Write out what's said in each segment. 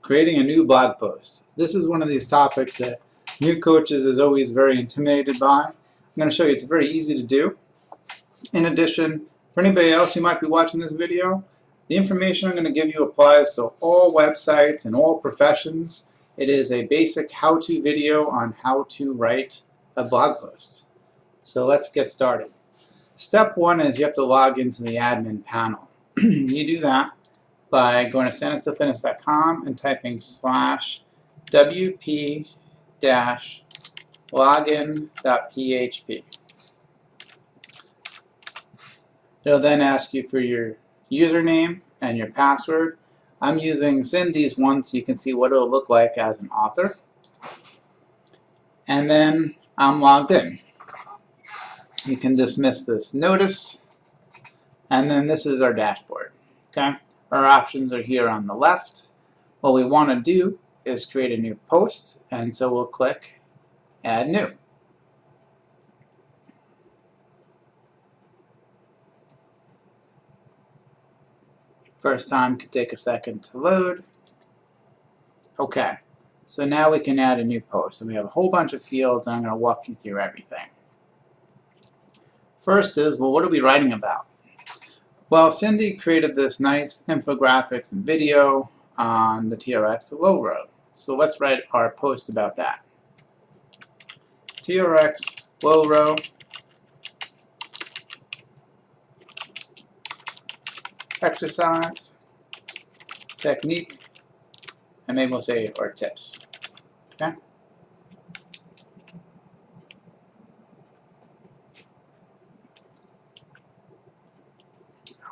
Creating a new blog post. This is one of these topics that new coaches is always very intimidated by. I'm going to show you it's very easy to do. In addition, for anybody else who might be watching this video, the information I'm going to give you applies to all websites and all professions. It is a basic how-to video on how to write a blog post. So let's get started. Step one is you have to log into the admin panel. You do that by going to sentence2fitness.com and typing /wp-login.php. It'll then ask you for your username and your password. I'm using Cindy's one so you can see what it'll look like as an author. And then I'm logged in. You can dismiss this notice, and then this is our dashboard. Okay? Our options are here on the left. What we want to do is create a new post, and so we'll click Add New. First time could take a second to load. Okay, so now we can add a new post, and we have a whole bunch of fields, and I'm going to walk you through everything. First is, well, what are we writing about? Well, Cindy created this nice infographics and video on the TRX low row. So let's write our post about that. TRX low row exercise, technique, and maybe we'll say or tips. Okay?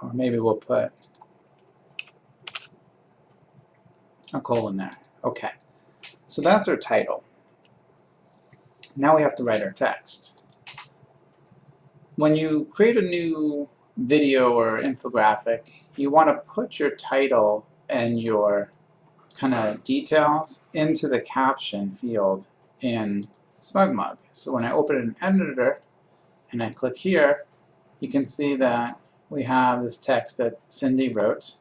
Or maybe we'll put a colon there. Okay, so that's our title. Now we have to write our text. When you create a new video or infographic, you want to put your title and your kind of details into the caption field in SmugMug. So when I open an editor and I click here, you can see that we have this text that Cindy wrote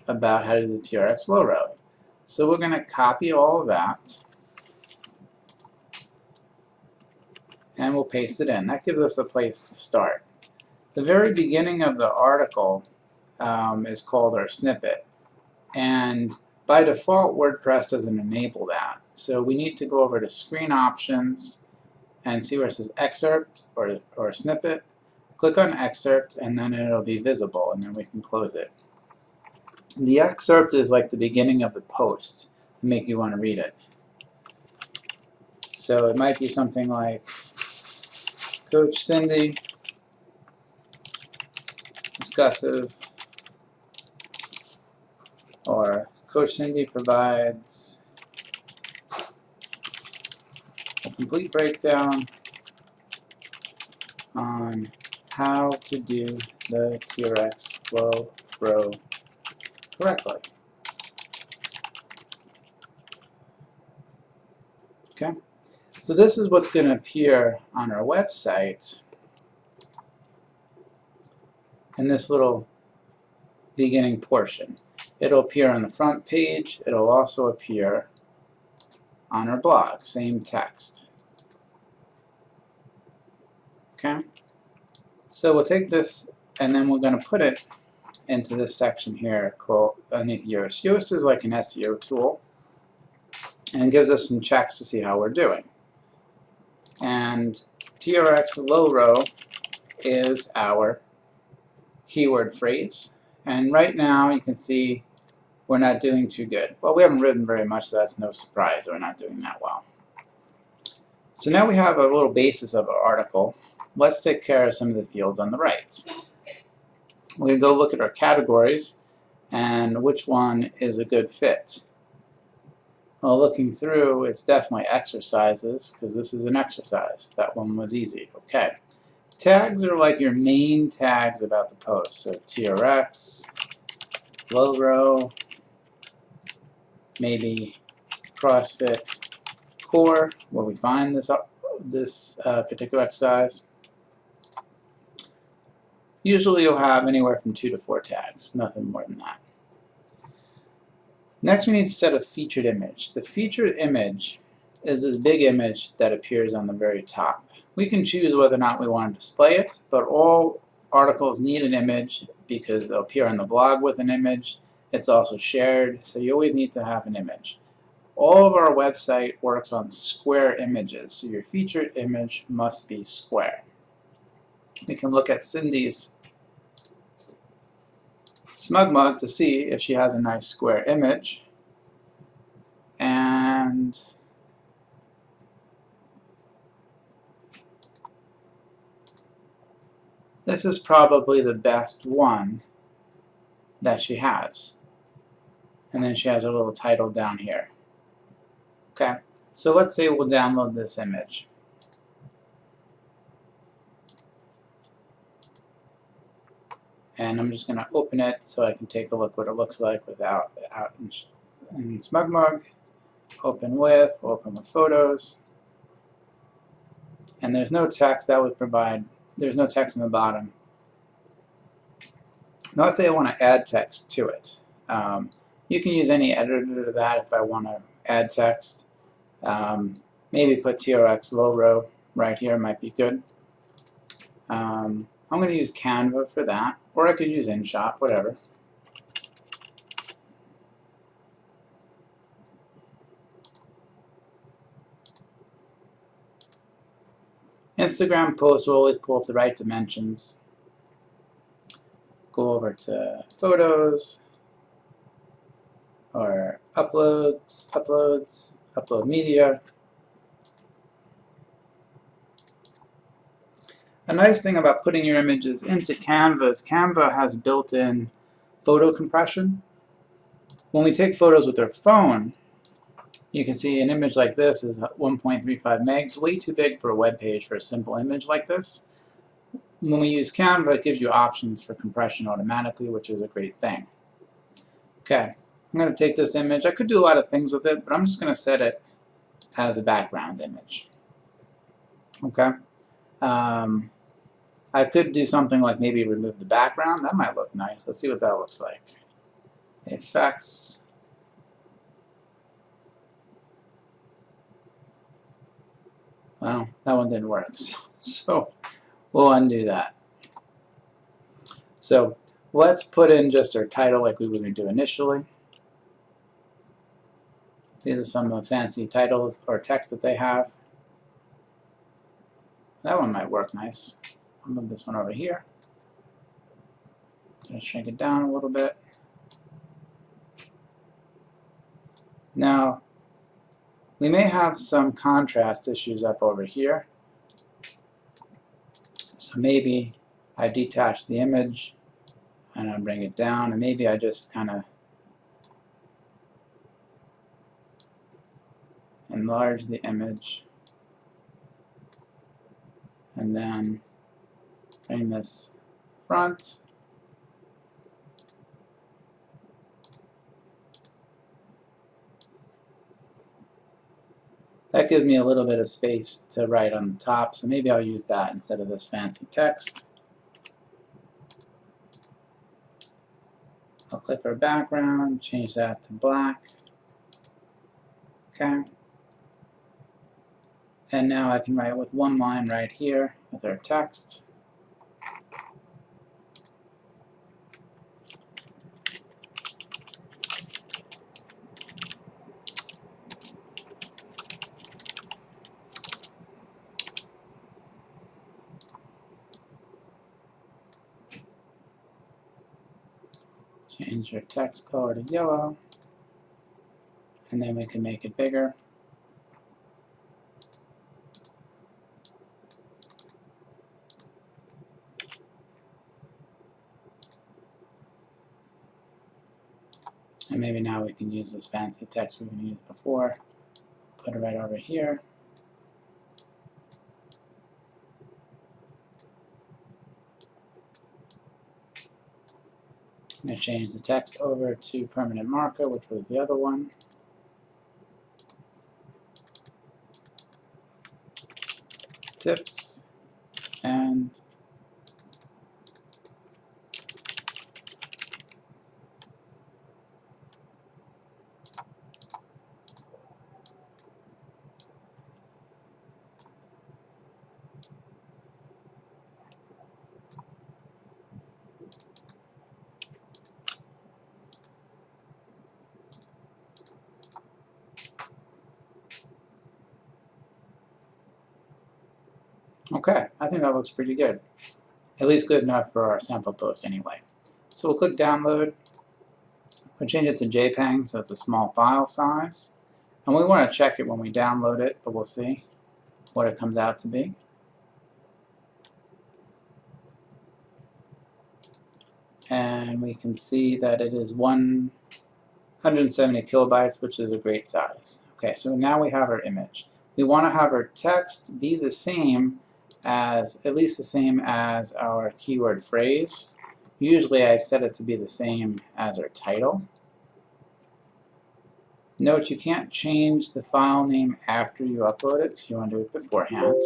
about how to do the TRX low row. So we're going to copy all of that and we'll paste it in. That gives us a place to start. The very beginning of the article is called our snippet, and by default WordPress doesn't enable that. So we need to go over to Screen Options and see where it says Excerpt or Snippet. Click on Excerpt and then it'll be visible, and then we can close it. The excerpt is like the beginning of the post to make you want to read it. So it might be something like, Coach Cindy discusses, or Coach Cindy provides a complete breakdown on how to do the TRX low row correctly. Okay, so this is what's going to appear on our website in this little beginning portion. It'll appear on the front page. It'll also appear on our blog, same text. Okay, so we'll take this and then we're going to put it into this section here called underneath Yoast. Yoast is like an SEO tool and gives us some checks to see how we're doing. And TRX low row is our keyword phrase. And right now you can see we're not doing too good. Well, we haven't written very much, so that's no surprise. We're not doing that well. So now we have a little basis of our article. Let's take care of some of the fields on the right. We're going to go look at our categories and which one is a good fit. Well, looking through, it's definitely exercises, because this is an exercise. That one was easy. Okay. Tags are like your main tags about the post. So TRX, low row, maybe CrossFit core, where we find this particular exercise. Usually you'll have anywhere from 2 to 4 tags, nothing more than that. Next we need to set a featured image. The featured image is this big image that appears on the very top. We can choose whether or not we want to display it, but all articles need an image because they'll appear on the blog with an image. It's also shared, so you always need to have an image. All of our website works on square images, so your featured image must be square. We can look at Cindy's SmugMug to see if she has a nice square image. And this is probably the best one that she has. And then she has a little title down here. Okay, so let's say we'll download this image. And I'm just going to open it so I can take a look what it looks like without out in SmugMug. Open with photos. And there's no text that would provide, there's no text in the bottom. Now let's say I want to add text to it. You can use any editor to that if I want to add text. Maybe put TRX low row right here might be good. I'm going to use Canva for that, or I could use InShot, whatever. Instagram posts will always pull up the right dimensions. Go over to Photos, or Uploads, Upload Media. A nice thing about putting your images into Canva is Canva has built-in photo compression. When we take photos with our phone, you can see an image like this is 1.35 megs, way too big for a web page for a simple image like this. When we use Canva, it gives you options for compression automatically, which is a great thing. Okay, I'm going to take this image. I could do a lot of things with it, but I'm just going to set it as a background image. Okay. I could do something like maybe remove the background. That might look nice. Let's see what that looks like. Effects. Well, that one didn't work. So we'll undo that. So let's put in just our title like we would do initially. These are some of the fancy titles or text that they have. That one might work nice. I'll move this one over here. I'm going to shrink it down a little bit. Now, we may have some contrast issues up over here. So maybe I detach the image and I bring it down, and maybe I just kind of enlarge the image and then bring this front. That gives me a little bit of space to write on the top, so maybe I'll use that instead of this fancy text. I'll click our background, change that to black. Okay. And now I can write with one line right here with our text. Change your text color to yellow, and then we can make it bigger. And maybe now we can use this fancy text we've used before. Put it right over here. I'm going to change the text over to permanent marker, which was the other one. Tips and Okay, I think that looks pretty good. At least good enough for our sample post anyway. So we'll click download. We'll change it to JPEG, so it's a small file size. And we want to check it when we download it, but we'll see what it comes out to be. And we can see that it is 170 kilobytes, which is a great size. Okay, so now we have our image. We want to have our text be the same as, at least the same as our keyword phrase. Usually I set it to be the same as our title. Note you can't change the file name after you upload it, so you want to do it beforehand.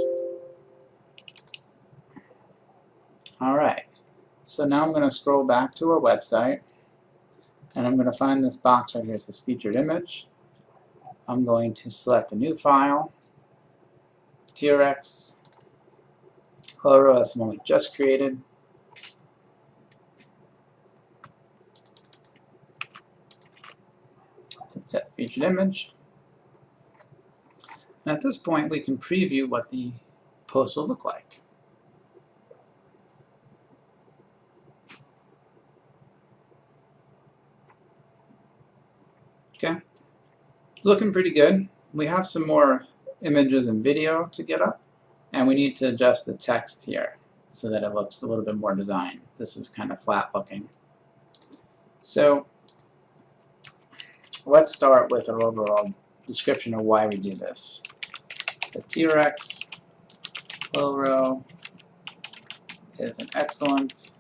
Alright, so now I'm going to scroll back to our website, and I'm going to find this box right here. It says featured image. I'm going to select a new file, TRX, Loro, that's the one we just created. Let's set featured image. And at this point, we can preview what the post will look like. Okay, looking pretty good. We have some more images and video to get up, and we need to adjust the text here so that it looks a little bit more designed. This is kind of flat looking. So let's start with an overall description of why we do this. The TRX Loro is an excellent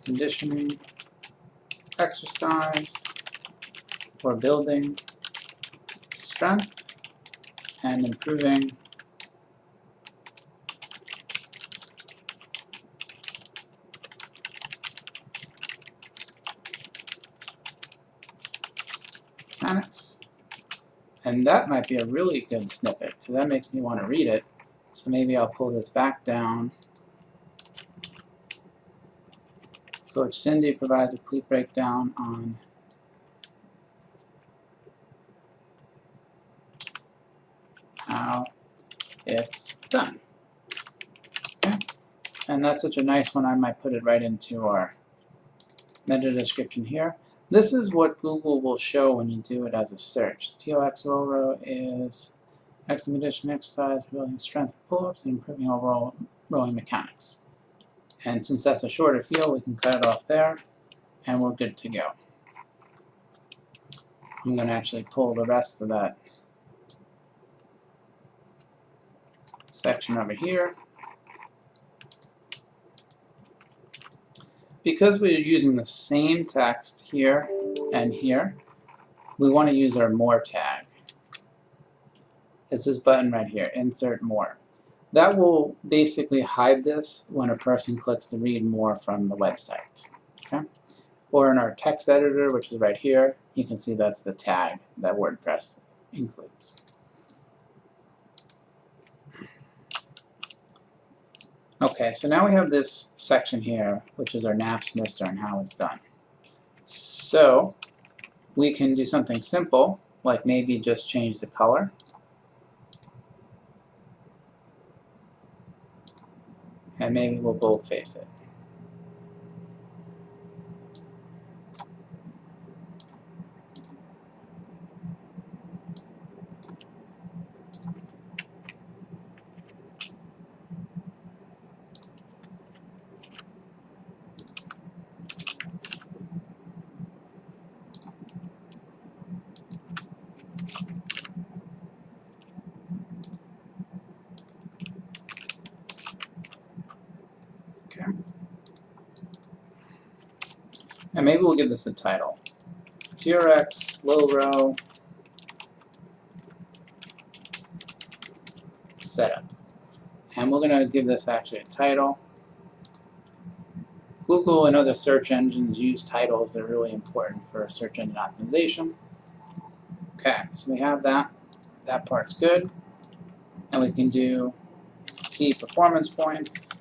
conditioning exercise for building strength and improving mechanics. And that might be a really good snippet, because that makes me want to read it. So maybe I'll pull this back down. Coach Cindy provides a complete breakdown on how it's done. Okay. And that's such a nice one, I might put it right into our meta description here. This is what Google will show when you do it as a search. TOX Loro is excellent conditioning exercise, building strength for pull-ups, and improving overall rowing mechanics. And since that's a shorter field, we can cut it off there, and we're good to go. I'm going to actually pull the rest of that section over here. Because we're using the same text here and here, we want to use our more tag. It's this button right here, insert more. That will basically hide this when a person clicks to read more from the website. Okay? Or in our text editor, which is right here, you can see that's the tag that WordPress includes. Okay, so now we have this section here, which is our naps mister and how it's done. So we can do something simple, like maybe just change the color. And maybe we'll boldface it. Okay. And maybe we'll give this a title. TRX Loro Setup. And we're going to give this actually a title. Google and other search engines use titles. They're really important for search engine optimization. Okay, so we have that. That part's good. And we can do key performance points.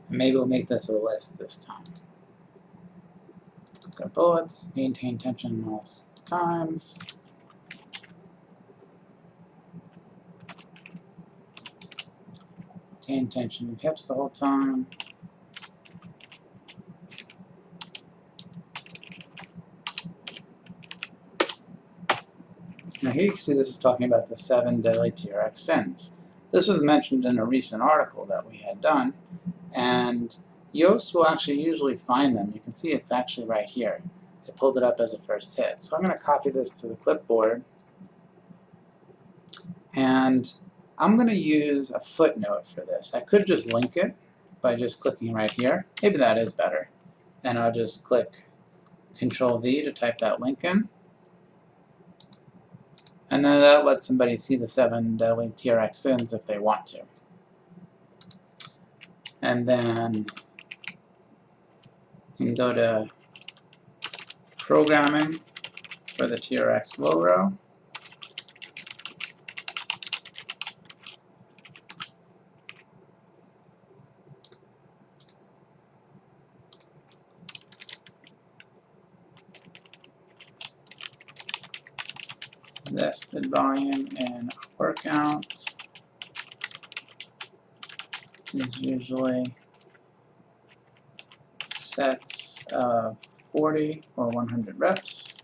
And maybe we'll make this a list this time. Go bullets, maintain tension all times. Maintain tension in hips the whole time. Now here you can see this is talking about the 7 deadly TRX sins. This was mentioned in a recent article that we had done, and Yoast will actually usually find them. You can see it's actually right here. It pulled it up as a first hit. So I'm going to copy this to the clipboard, and I'm going to use a footnote for this. I could just link it by just clicking right here. Maybe that is better. And I'll just click Control V to type that link in. And then that lets somebody see the 7 deadly TRX sins if they want to. And then you can go to Programming for the TRX low row. Nested volume and workout is usually sets of 40 or 100 reps.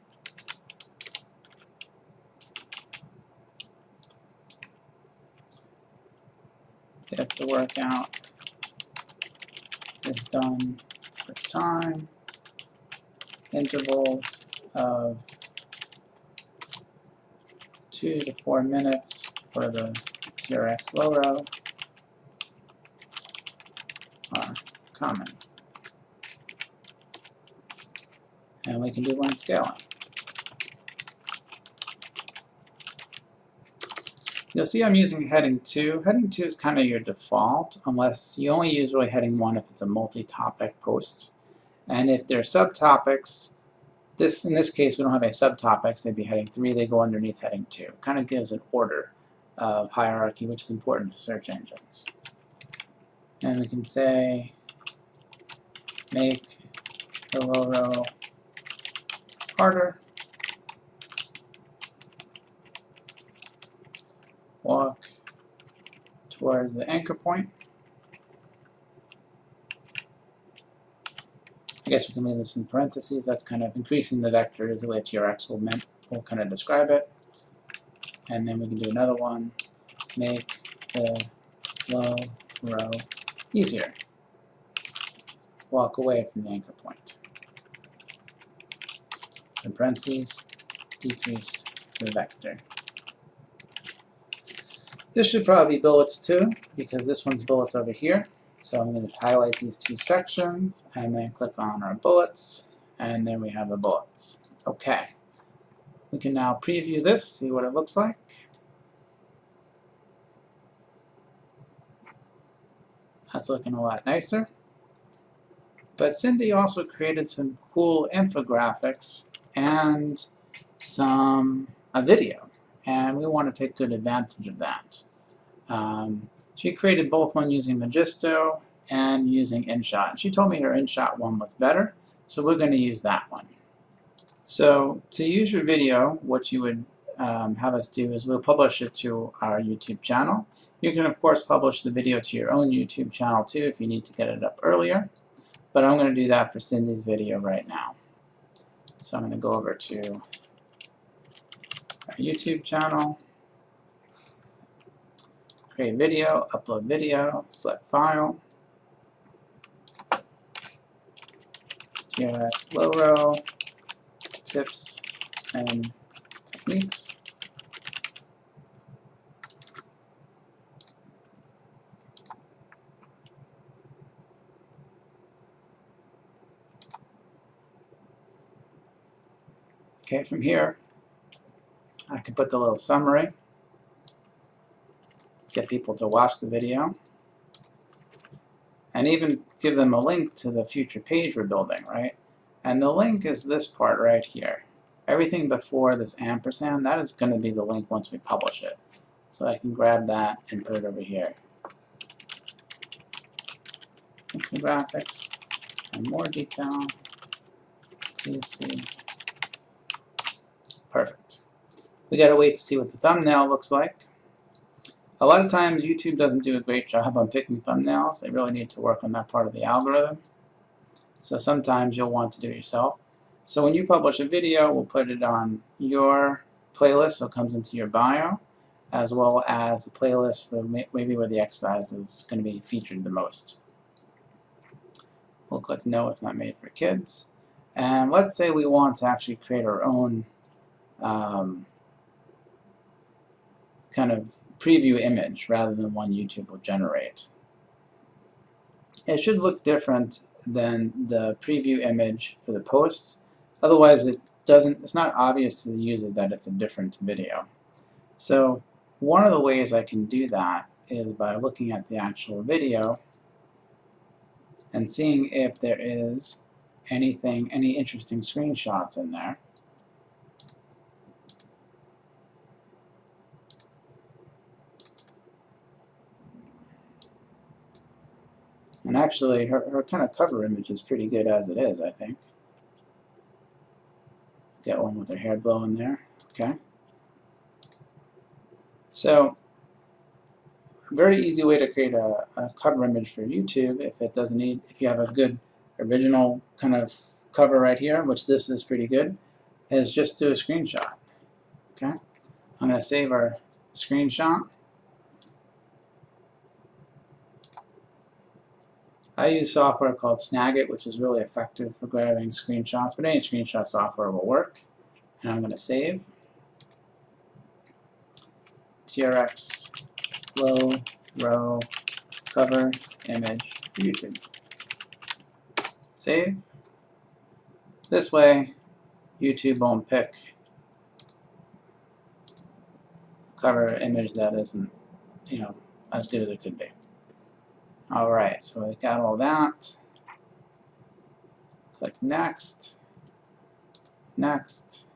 If the workout is done for time, intervals of 2 to 4 minutes for the TRX low row are common. And we can do one scaling. You'll see I'm using heading 2. Heading 2 is kind of your default, unless you only use really heading 1 if it's a multi-topic post. And if they're subtopics, in this case we don't have any subtopics, they'd be heading 3, they go underneath heading 2. It kind of gives an order of hierarchy, which is important for search engines. And we can say, make the low row harder, walk towards the anchor point. I guess we can leave this in parentheses. That's kind of increasing the vector is the way TRX will kind of describe it. And then we can do another one, make the low row easier. Walk away from the anchor point. In parentheses, decrease the vector. This should probably be bullets too, because this one's bullets over here. So I'm going to highlight these 2 sections and then click on our bullets, and then we have the bullets. Okay. We can now preview this, see what it looks like. That's looking a lot nicer. But Cindy also created some cool infographics and a video, and we want to take good advantage of that. She created both one using Magisto and using InShot. She told me her InShot one was better, so we're going to use that one. So to use your video, what you would have us do is we'll publish it to our YouTube channel. You can of course publish the video to your own YouTube channel too if you need to get it up earlier, but I'm going to do that for Cindy's video right now. So I'm going to go over to our YouTube channel, create video, upload video, select file, TRX low row, tips and techniques. Okay, from here, I can put the little summary, get people to watch the video, and even give them a link to the future page we're building, right? And the link is this part right here. Everything before this ampersand, that is going to be the link once we publish it. So I can grab that and put it over here. additional graphics and more detail. Please see. Perfect. We gotta wait to see what the thumbnail looks like. A lot of times YouTube doesn't do a great job on picking thumbnails. They really need to work on that part of the algorithm. So sometimes you'll want to do it yourself. So when you publish a video, we'll put it on your playlist, so it comes into your bio, as well as a playlist for maybe where the exercise is going to be featured the most. We'll click no, it's not made for kids. And let's say we want to actually create our own kind of preview image rather than one YouTube will generate. It should look different than the preview image for the post. Otherwise, it's not obvious to the user that it's a different video. So one of the ways I can do that is by looking at the actual video and seeing if there is any interesting screenshots in there. And actually, her kind of cover image is pretty good as it is, I think. Get one with her hair blowing there. Okay. So, a very easy way to create a cover image for YouTube, if you have a good original kind of cover right here, which this is pretty good, is just do a screenshot. Okay. I'm going to save our screenshot. I use software called Snagit, which is really effective for grabbing screenshots, but any screenshot software will work. And I'm going to save. TRX low row cover image for YouTube. Save. This way, YouTube won't pick a cover image that isn't, as good as it could be. Alright, so we got all that. Click next, next,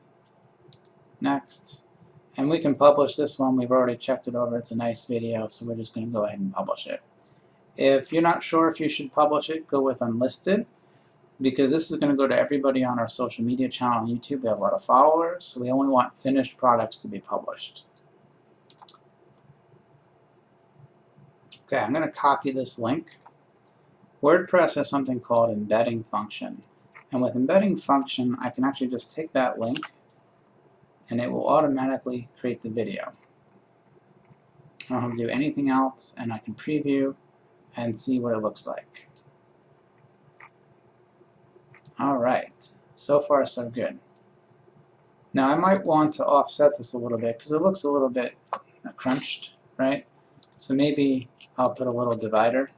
next. And we can publish this one. We've already checked it over. It's a nice video, so we're just going to go ahead and publish it. If you're not sure if you should publish it, go with unlisted, because this is going to go to everybody on our social media channel on YouTube. We have a lot of followers, so we only want finished products to be published. Okay, I'm going to copy this link. WordPress has something called embedding function. And with embedding function, I can actually just take that link and it will automatically create the video. I don't have to do anything else, and I can preview and see what it looks like. Alright, so far so good. Now I might want to offset this a little bit because it looks a little bit crunched, right? So maybe I'll put a little divider.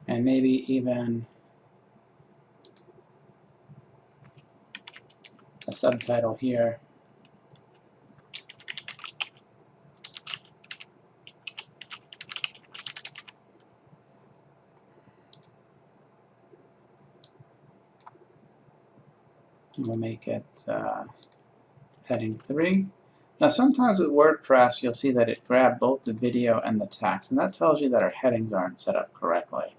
And maybe even a subtitle here. And we'll make it heading 3. Now sometimes with WordPress you'll see that it grabbed both the video and the text, and that tells you that our headings aren't set up correctly.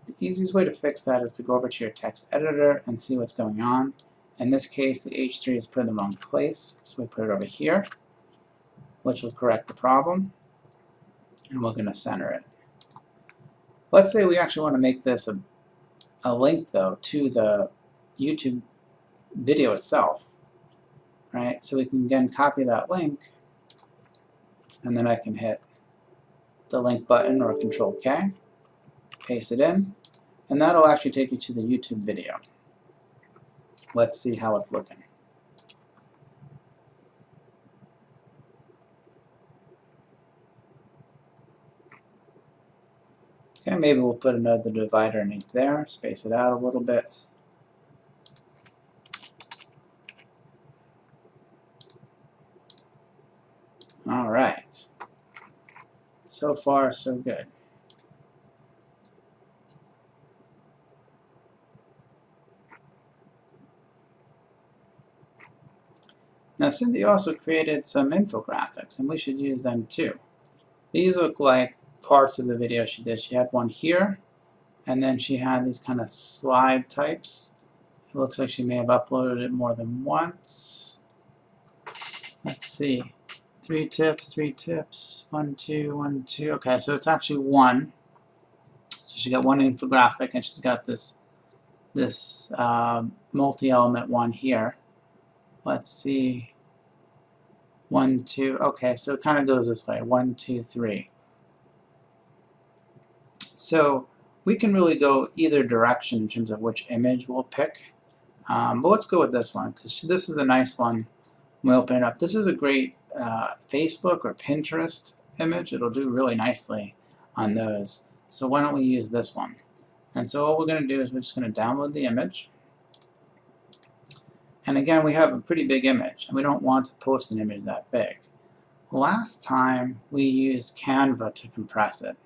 The easiest way to fix that is to go over to your text editor and see what's going on. In this case, the H3 is put in the wrong place, so we put it over here, which will correct the problem, and we're going to center it. Let's say we actually want to make this a link, though, to the YouTube video itself, right? So we can again copy that link, and then I can hit the link button or Control-K, paste it in, and that'll actually take you to the YouTube video. Let's see how it's looking. Okay, maybe we'll put another divider underneath there, space it out a little bit. Alright, so far so good. Now Cindy also created some infographics, and we should use them too. These look like parts of the video she did. She had one here, and then she had these kind of slide types. It looks like she may have uploaded it more than once. Let's see. 3 tips, 3 tips. 1, 2, 1, 2. Okay, so it's actually 1. So she got one infographic, and she's got this multi-element one here. Let's see. 1, 2. Okay, so it kind of goes this way. 1, 2, 3. So we can really go either direction in terms of which image we'll pick. But let's go with this one, because this is a nice one. When we open it up, this is a great Facebook or Pinterest image. It'll do really nicely on those. So why don't we use this one? And so what we're going to do is we're just going to download the image. And again, we have a pretty big image, and we don't want to post an image that big. Last time we used Canva to compress it,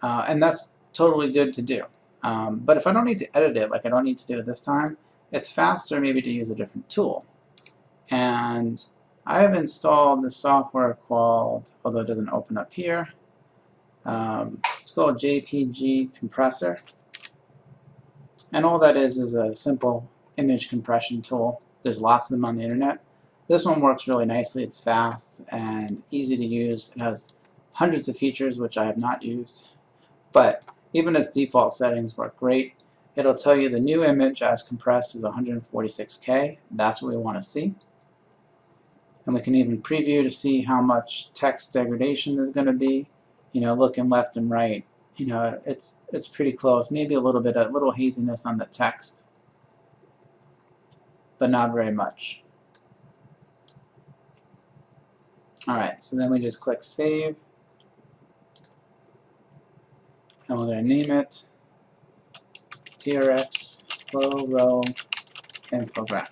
and that's totally good to do. But if I don't need to edit it, like I don't need to do it this time, it's faster maybe to use a different tool. And I have installed this software called, although it doesn't open up here, it's called JPG Compressor. And all that is a simple image compression tool. There's lots of them on the internet. This one works really nicely. It's fast and easy to use. It has hundreds of features which I have not used, but even its default settings work great. It'll tell you the new image as compressed is 146K. That's what we want to see. And we can even preview to see how much text degradation there's going to be. You know, looking left and right, you know, it's pretty close. Maybe a little haziness on the text, but not very much. Alright, so then we just click Save, and we're going to name it TRX Low Row Infographic.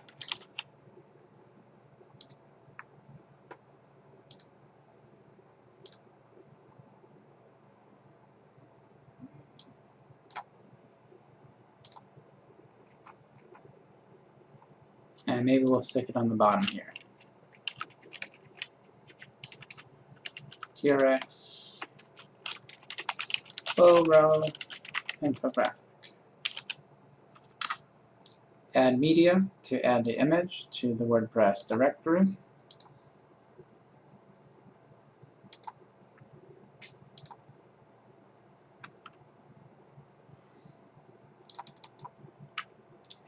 And maybe we'll stick it on the bottom here. TRX Low Row Infographic. Add media to add the image to the WordPress directory.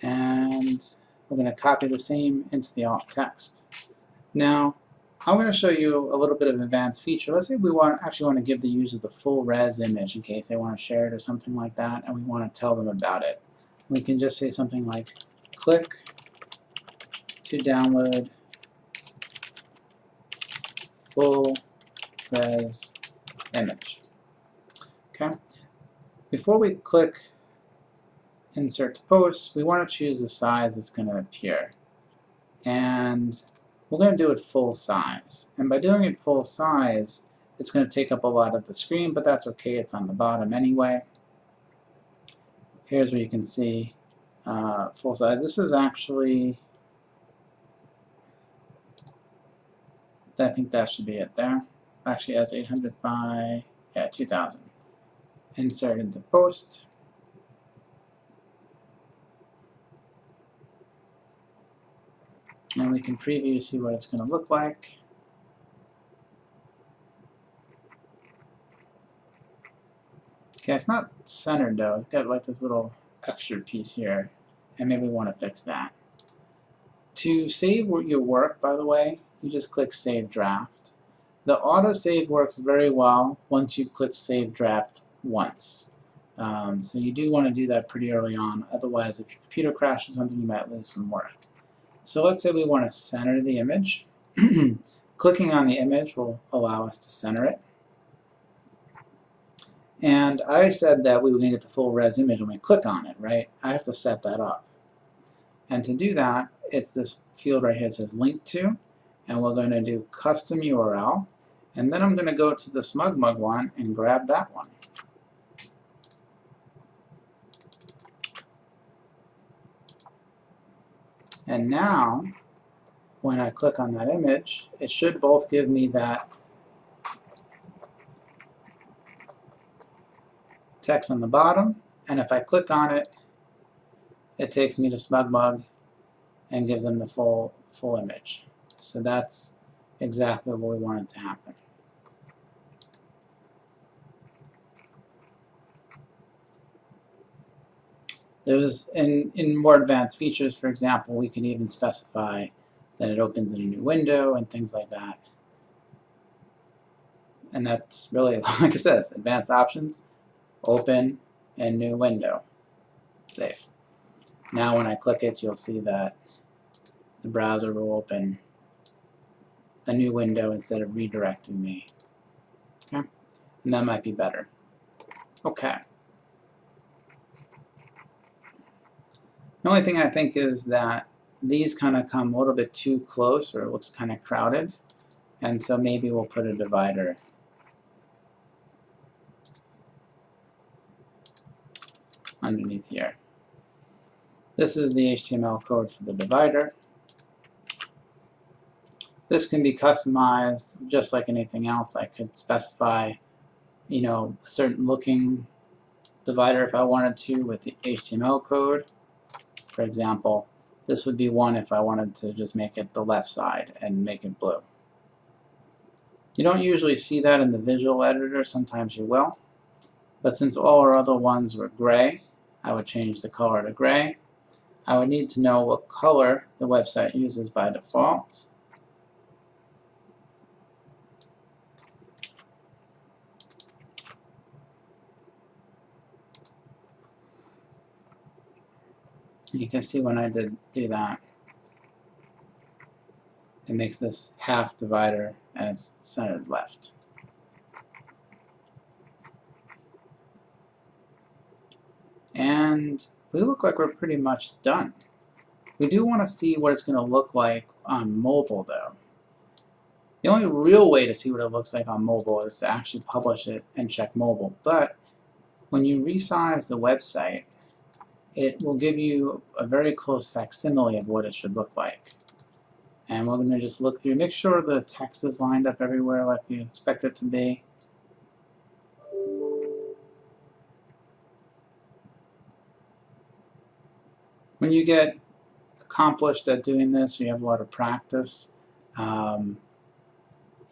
And we're going to copy the same into the alt text. Now, I'm going to show you a little bit of an advanced feature. Let's say we actually want to give the user the full res image in case they want to share it or something like that, and we want to tell them about it. We can just say something like, click to download full res image. Okay. Before we click insert to post, we want to choose the size that's going to appear. And we're going to do it full size. And by doing it full size, it's going to take up a lot of the screen, but that's okay. It's on the bottom anyway. Here's where you can see full size. This is actually, I think that should be it there. Actually, that's 800 by 2000. Insert into post. And we can preview to see what it's going to look like. Okay, it's not centered though. It's got like this little extra piece here, and maybe we want to fix that. To save your work, by the way, you just click Save Draft. The autosave works very well once you click Save Draft once. So you do want to do that pretty early on. Otherwise, if your computer crashes or something, you might lose some work. So let's say we want to center the image. Clicking on the image will allow us to center it. And I said that we were going to get the full res image when we click on it, right? I have to set that up. And to do that, it's this field right here that says link to, and we're going to do custom URL. And then I'm going to go to the SmugMug one and grab that one. And now when I click on that image, it should both give me that text on the bottom, and if I click on it, it takes me to SmugMug and gives them the full image. So that's exactly what we wanted to happen. There's in more advanced features, for example, we can even specify that it opens in a new window and things like that. And that's really, like it says, advanced options, open, and new window. Save. Now when I click it, you'll see that the browser will open a new window instead of redirecting me. Okay? And that might be better. Okay. The only thing I think is that these kind of come a little bit too close, or it looks kind of crowded, and so maybe we'll put a divider underneath here. This is the HTML code for the divider. This can be customized just like anything else. I could specify, a certain looking divider if I wanted to with the HTML code. For example, this would be one if I wanted to just make it the left side and make it blue. You don't usually see that in the visual editor, sometimes you will. But since all our other ones were gray, I would change the color to gray. I would need to know what color the website uses by default. You can see when I do that, it makes this half divider and it's centered left. And we look like we're pretty much done. We do want to see what it's going to look like on mobile though. The only real way to see what it looks like on mobile is to actually publish it and check mobile. But when you resize the website, it will give you a very close facsimile of what it should look like. And we're going to just look through, make sure the text is lined up everywhere like we expect it to be. When you get accomplished at doing this, you have a lot of practice,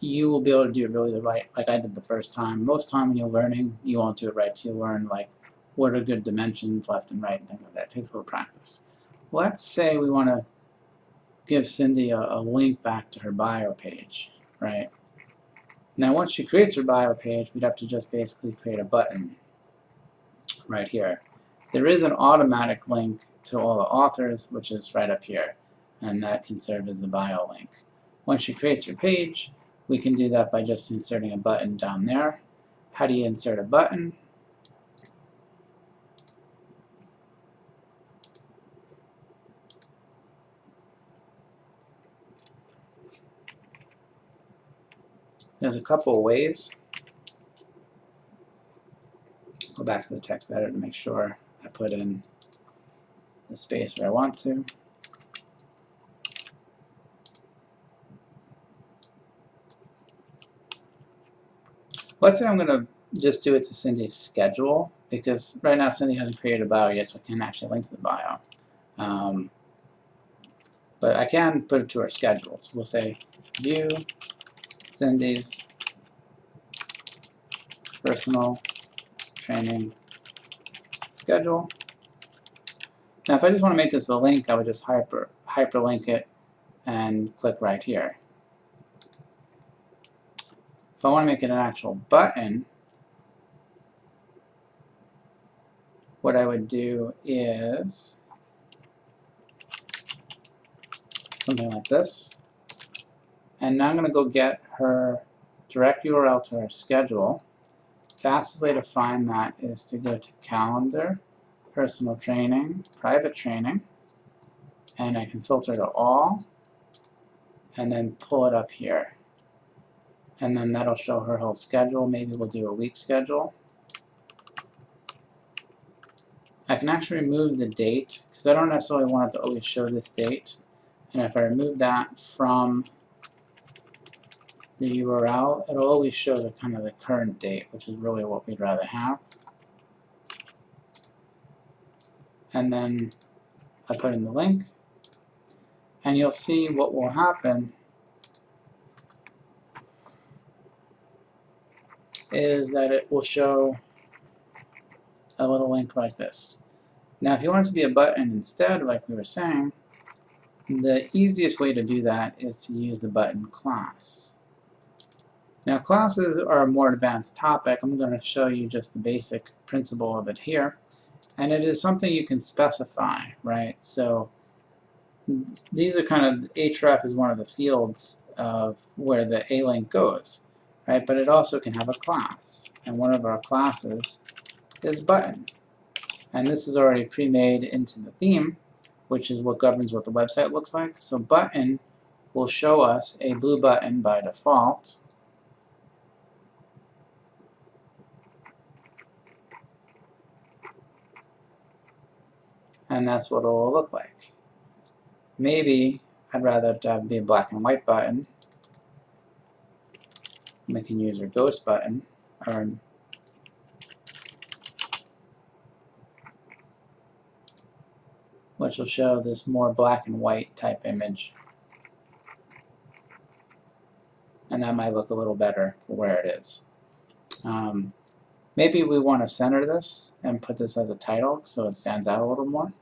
you will be able to do it really right, like I did the first time. Most time when you're learning, you won't do it right till you learn like what are good dimensions left and right and things like that. It takes a little practice. Let's say we want to give Cindy a link back to her bio page, right? Now once she creates her bio page, we'd have to just basically create a button right here. There is an automatic link to all the authors, which is right up here, and that can serve as a bio link. Once she creates her page, we can do that by just inserting a button down there. How do you insert a button? There's a couple of ways. Go back to the text editor to make sure I put in the space where I want to. Let's say I'm going to just do it to Cindy's schedule, because right now Cindy hasn't created a bio yet, so I can't actually link to the bio. But I can put it to her schedule. So we'll say view Cindy's personal training schedule. Now if I just want to make this a link, I would just hyperlink it and click right here. If I want to make it an actual button, what I would do is something like this. And now I'm going to go get her direct URL to her schedule. Fastest way to find that is to go to Calendar, Personal Training, Private Training, and I can filter to All, and then pull it up here. And then that'll show her whole schedule. Maybe we'll do a week schedule. I can actually remove the date, because I don't necessarily want it to always show this date. And if I remove that from the URL, it'll always show the kind of the current date, which is really what we'd rather have. And then I put in the link, and you'll see what will happen is that it will show a little link like this. Now if you want it to be a button instead, like we were saying, the easiest way to do that is to use the button class. Now classes are a more advanced topic. I'm going to show you just the basic principle of it here. And it is something you can specify, right? So these are kind of, href is one of the fields of where the A-link goes, right? But it also can have a class. And one of our classes is button. And this is already pre-made into the theme, which is what governs what the website looks like. So button will show us a blue button by default. And that's what it will look like. Maybe I'd rather it to be a black and white button. We can use our ghost button, or which will show this more black and white type image. And that might look a little better for where it is. Maybe we want to center this and put this as a title so it stands out a little more.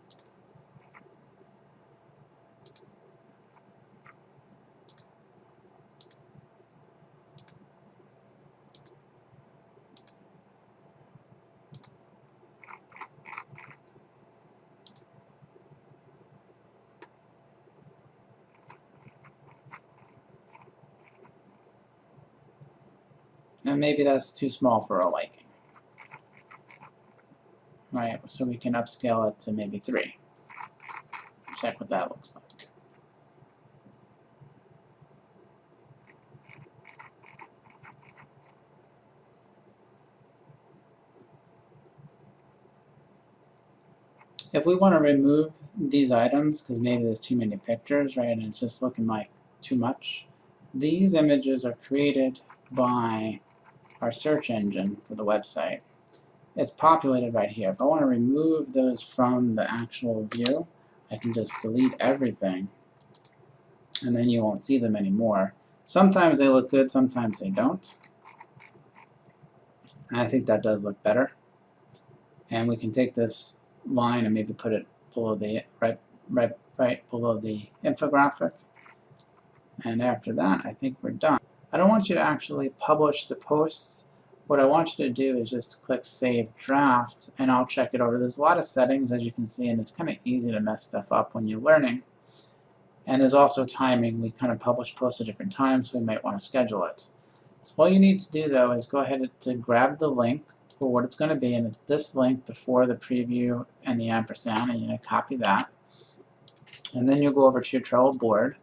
And maybe that's too small for our liking. Right, so we can upscale it to maybe 3. Check what that looks like. If we want to remove these items, because maybe there's too many pictures, right, and it's just looking like too much, these images are created by our search engine for the website. It's populated right here. If I want to remove those from the actual view, I can just delete everything, and then you won't see them anymore. Sometimes they look good, sometimes they don't. And I think that does look better. And we can take this line and maybe put it below the right below the infographic. And after that, I think we're done. I don't want you to actually publish the posts. What I want you to do is just click Save Draft, and I'll check it over. There's a lot of settings, as you can see, and it's kind of easy to mess stuff up when you're learning. And there's also timing. We kind of publish posts at different times, so we might want to schedule it. So all you need to do, though, is go ahead to grab the link for what it's going to be, and it's this link before the preview and the ampersand, and you're going to copy that. And then you'll go over to your Trello board,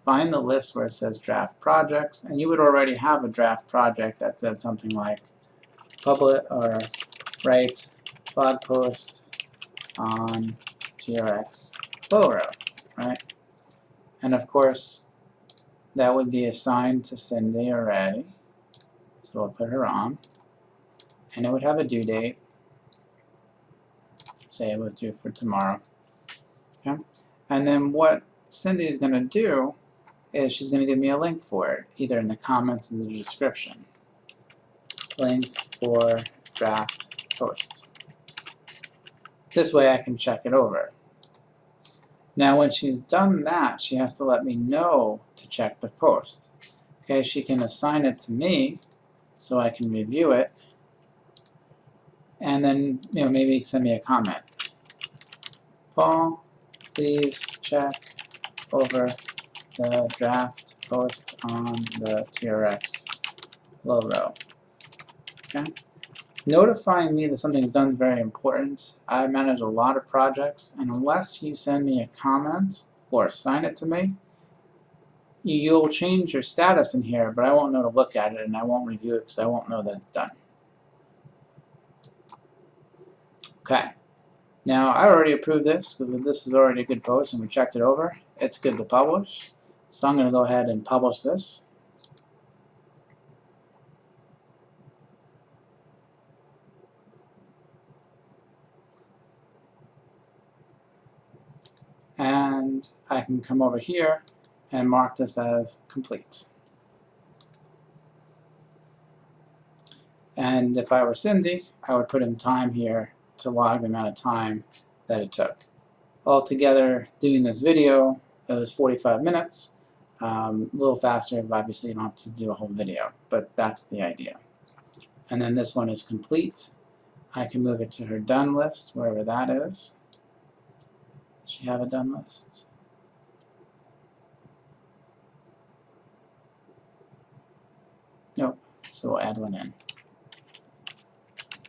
find the list where it says Draft Projects, and you would already have a draft project that said something like publish or write blog post on TRX flow row, right? And of course, that would be assigned to Cindy already. So we'll put her on. And it would have a due date. Say it was due for tomorrow. Okay? And then what Cindy is going to do is she's going to give me a link for it, either in the comments or the description. Link for draft post. This way I can check it over. Now when she's done that, she has to let me know to check the post. Okay, she can assign it to me so I can review it, and then maybe send me a comment. Paul, please check over the draft post on the TRX logo. Okay? Notifying me that something is done is very important. I manage a lot of projects, and unless you send me a comment or assign it to me, you'll change your status in here, but I won't know to look at it, and I won't review it because I won't know that it's done. Okay. Now, I already approved this, because this is already a good post, and we checked it over. it's good to publish. So I'm going to go ahead and publish this. And I can come over here and mark this as complete. And if I were Cindy, I would put in time here to log the amount of time that it took. Altogether, doing this video, it was 45 minutes. A little faster, but obviously you don't have to do a whole video, but that's the idea. And then this one is complete. I can move it to her done list, wherever that is. Does she have a done list? Nope, so we'll add one in.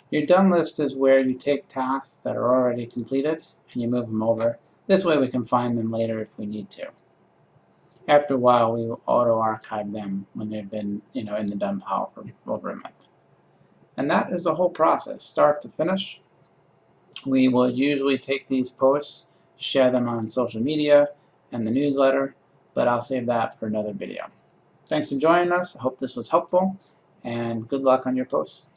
Your done list is where you take tasks that are already completed and you move them over. This way we can find them later if we need to. After a while, we will auto-archive them when they've been, in the done pile for over a month. And that is the whole process, start to finish. We will usually take these posts, share them on social media and the newsletter, but I'll save that for another video. Thanks for joining us. I hope this was helpful, and good luck on your posts.